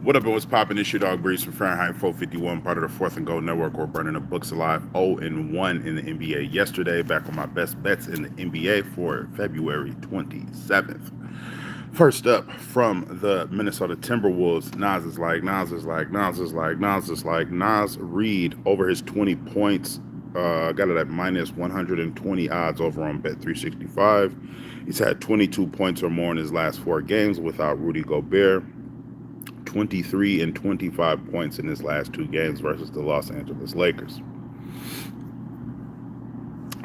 What up, and what's poppin'? It's your dog Breeze from Fahrenheit 451, part of the Fourth and Gold Network. We're burning the books alive 0-1 in the NBA yesterday. Back on my best bets in the NBA for February 27th. First up from the Minnesota Timberwolves, Nas Reed over his 20 points. Got it at minus 120 odds over on Bet365. He's had 22 points or more in his last 4 games without Rudy Gobert. 23 and 25 points in his last 2 games versus the Los Angeles Lakers.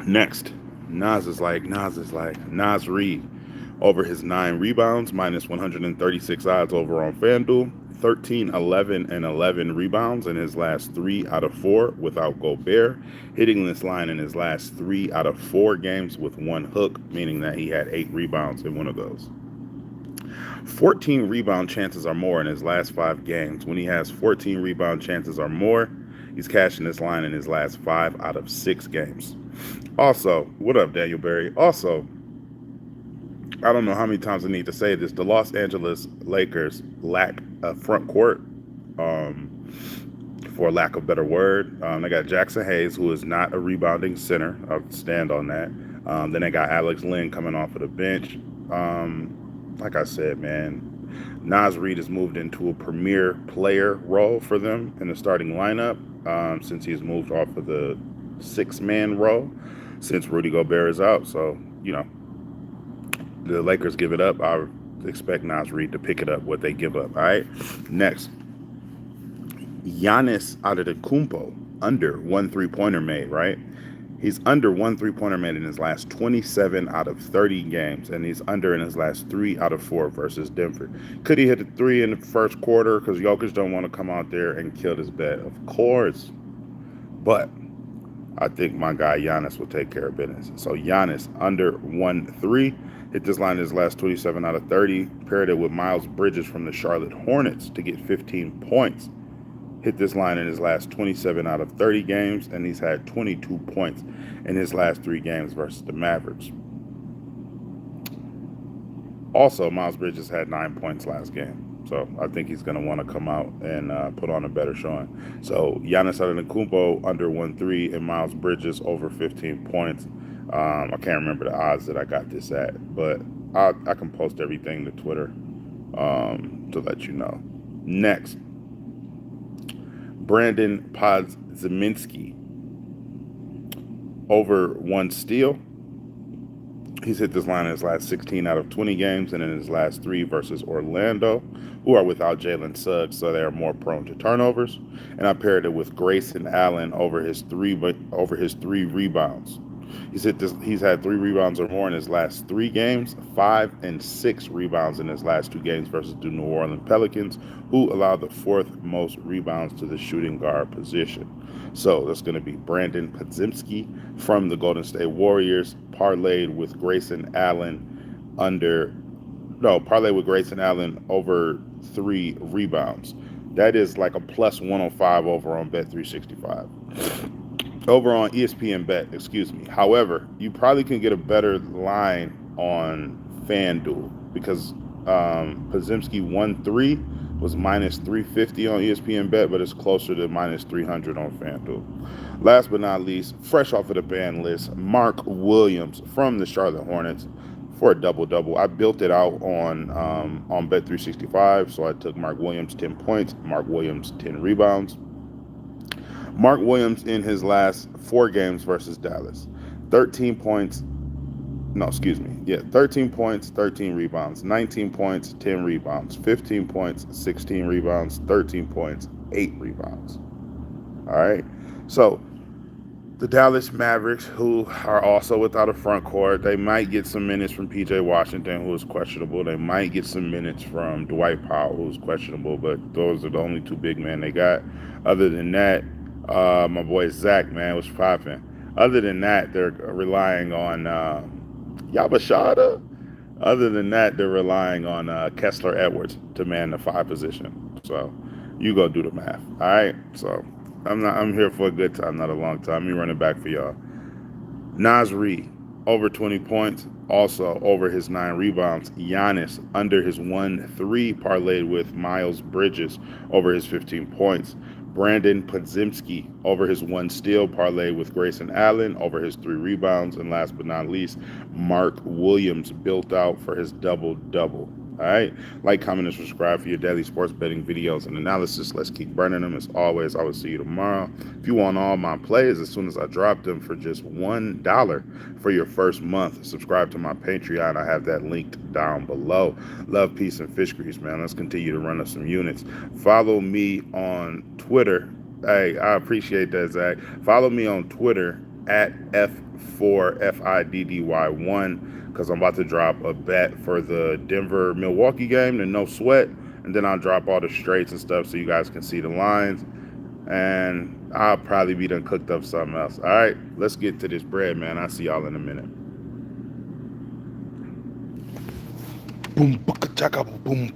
Next, Nas Reed over his 9 rebounds, minus 136 odds over on FanDuel. 13, 11, and 11 rebounds in his last 3 out of 4 without Gobert, hitting this line in his last 3 out of 4 games with 1 hook, meaning that he had 8 rebounds in one of those. 14 rebound chances or more in his last 5 games. When he has 14 rebound chances or more, he's cashing this line in his last 5 out of 6 games. Also, what up, Daniel Berry? Also, I don't know how many times I need to say this. The Los Angeles Lakers lack a front court, for lack of a better word. They got Jackson Hayes, who is not a rebounding center. I'll stand on that. Then they got Alex Len coming off of the bench. Like I said, man, Nas Reed has moved into a premier player role for them in the starting lineup since he's moved off of the 6-man role since Rudy Gobert is out. So, the Lakers give it up. I expect Nas Reed to pick it up, what they give up. All right. Next, Giannis Antetokounmpo under 1 3-pointer made, right? He's under 1 3-pointer made in his last 27 out of 30 games, and he's under in his last 3 out of 4 versus Denver. Could he hit a 3 in the first quarter? Because Jokic don't want to come out there and kill this bet, of course. But I think my guy Giannis will take care of business. So Giannis under 1-3. Hit this line in his last 27 out of 30. Paired it with Miles Bridges from the Charlotte Hornets to get 15 points. Hit this line in his last 27 out of 30 games, and he's had 22 points in his last 3 games versus the Mavericks. Also, Miles Bridges had 9 points last game. So I think he's going to want to come out and put on a better showing. So Giannis Antetokounmpo under 1-3 and Miles Bridges over 15 points. I can't remember the odds that I got this at, but I can post everything to Twitter to let you know. Next, Brandon Podziemski over 1 steal. He's hit this line in his last 16 out of 20 games and in his last 3 versus Orlando, who are without Jalen Suggs, so they are more prone to turnovers. And I paired it with Grayson Allen over his 3 rebounds. He's had 3 rebounds or more in his last 3 games, 5 and 6 rebounds in his last 2 games versus the New Orleans Pelicans, who allowed the 4th most rebounds to the shooting guard position. So that's going to be Brandon Podziemski from the Golden State Warriors, parlayed with Grayson Allen over 3 rebounds. That is like a plus 105 over on Bet365. Over on ESPN Bet, excuse me. However, you probably can get a better line on FanDuel because Podziemski 1-3 was minus 350 on ESPN Bet, but it's closer to minus 300 on FanDuel. Last but not least, fresh off of the ban list, Mark Williams from the Charlotte Hornets for a double-double. I built it out on Bet365, so I took Mark Williams 10 points, Mark Williams 10 rebounds. Mark Williams in his last 4 games versus Dallas, 13 points, 13 rebounds, 19 points, 10 rebounds, 15 points, 16 rebounds, 13 points, 8 rebounds. All right. So the Dallas Mavericks, who are also without a front court, they might get some minutes from P.J. Washington, who is questionable. They might get some minutes from Dwight Powell, who is questionable, but those are the only 2 big men they got. Other than that, my boy Zach, man, was popping. Other than that, they're relying on Yabashada. Other than that, they're relying on Kessler Edwards to man the 5 position. So you go do the math. All right. So I'm here for a good time, not a long time. Let me run it back for y'all. Nas Reed over 20 points. Also over his 9 rebounds. Giannis under his 1-3 parlayed with Miles Bridges over his 15 points. Brandon Podziemski over his 1 steal parlay with Grayson Allen over his 3 rebounds. And last but not least, Mark Williams built out for his double-double. All right. Like, comment, and subscribe for your daily sports betting videos and analysis. Let's keep burning them. As always, I will see you tomorrow. If you want all my plays as soon as I drop them for just $1 for your first month, subscribe to my Patreon. I have that linked down below. Love, peace, and fish grease, man. Let's continue to run up some units. Follow me on Twitter. Hey, I appreciate that, Zach. Follow me on Twitter at F4FIDDY1. Because I'm about to drop a bet for the Denver-Milwaukee game, the no sweat, and then I'll drop all the straights and stuff so you guys can see the lines, and I'll probably be done cooked up something else. All right, let's get to this bread, man. I'll see y'all in a minute. Boom, boom, boom.